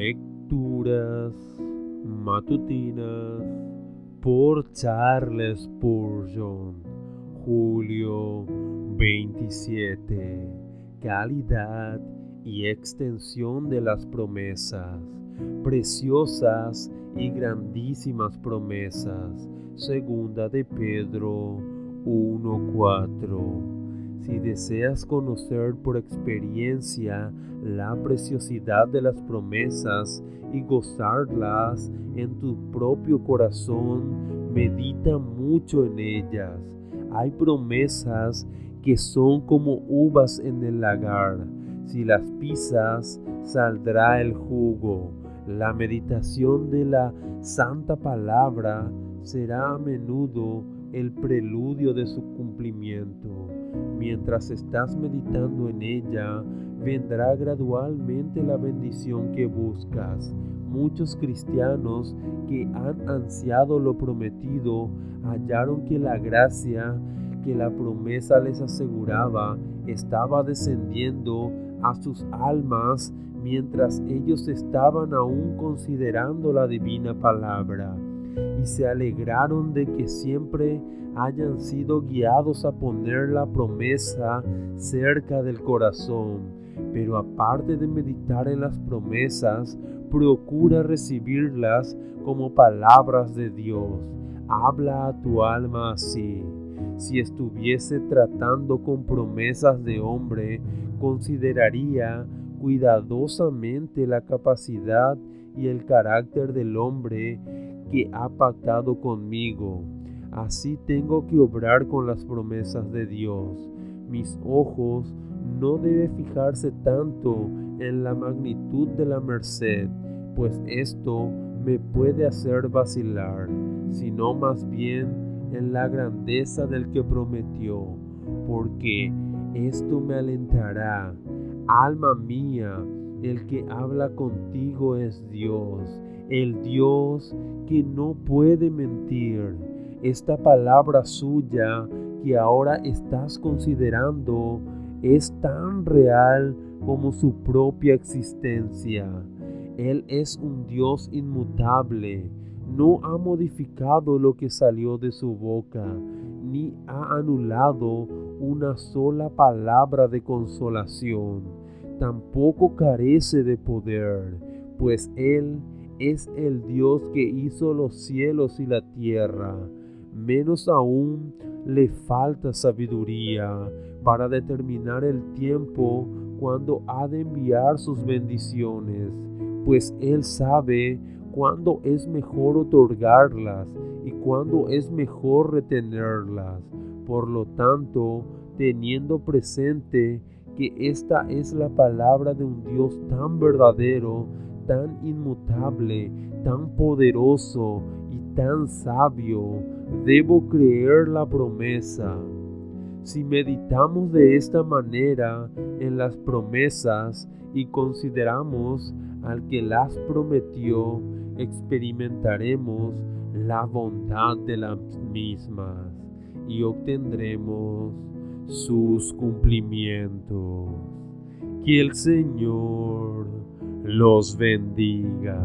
Lecturas matutinas por Charles Spurgeon, julio 27. Calidad y extensión de las promesas, preciosas y grandísimas promesas. Segunda de Pedro 1:4. Si deseas conocer por experiencia la preciosidad de las promesas y gozarlas en tu propio corazón, medita mucho en ellas. Hay promesas que son como uvas en el lagar. Si las pisas, saldrá el jugo. La meditación de la santa palabra será a menudo el preludio de su cumplimiento. Mientras estás meditando en ella, vendrá gradualmente la bendición que buscas. Muchos cristianos que han ansiado lo prometido hallaron que la gracia que la promesa les aseguraba estaba descendiendo a sus almas mientras ellos estaban aún considerando la divina palabra, y se alegraron de que siempre hayan sido guiados a poner la promesa cerca del corazón. Pero aparte de meditar en las promesas, procura recibirlas como palabras de Dios. Habla a tu alma así: si estuviese tratando con promesas de hombre, consideraría cuidadosamente la capacidad y el carácter del hombre que ha pactado conmigo. Así tengo que obrar con las promesas de Dios. Mis ojos no deben fijarse tanto en la magnitud de la merced, pues esto me puede hacer vacilar, sino más bien en la grandeza del que prometió, porque esto me alentará. Alma mía, el que habla contigo es Dios, el Dios que no puede mentir. Esta palabra suya que ahora estás considerando es tan real como su propia existencia. Él es un Dios inmutable. No ha modificado lo que salió de su boca, ni ha anulado una sola palabra de consolación. Tampoco carece de poder, pues Él es el Dios que hizo los cielos y la tierra. Menos aún le falta sabiduría para determinar el tiempo cuando ha de enviar sus bendiciones, pues Él sabe cuándo es mejor otorgarlas y cuándo es mejor retenerlas. Por lo tanto, teniendo presente que esta es la palabra de un Dios tan verdadero, tan inmutable, tan poderoso y tan sabio, debo creer la promesa. Si meditamos de esta manera en las promesas y consideramos al que las prometió, experimentaremos la bondad de las mismas y obtendremos sus cumplimientos. Que el Señor los bendiga.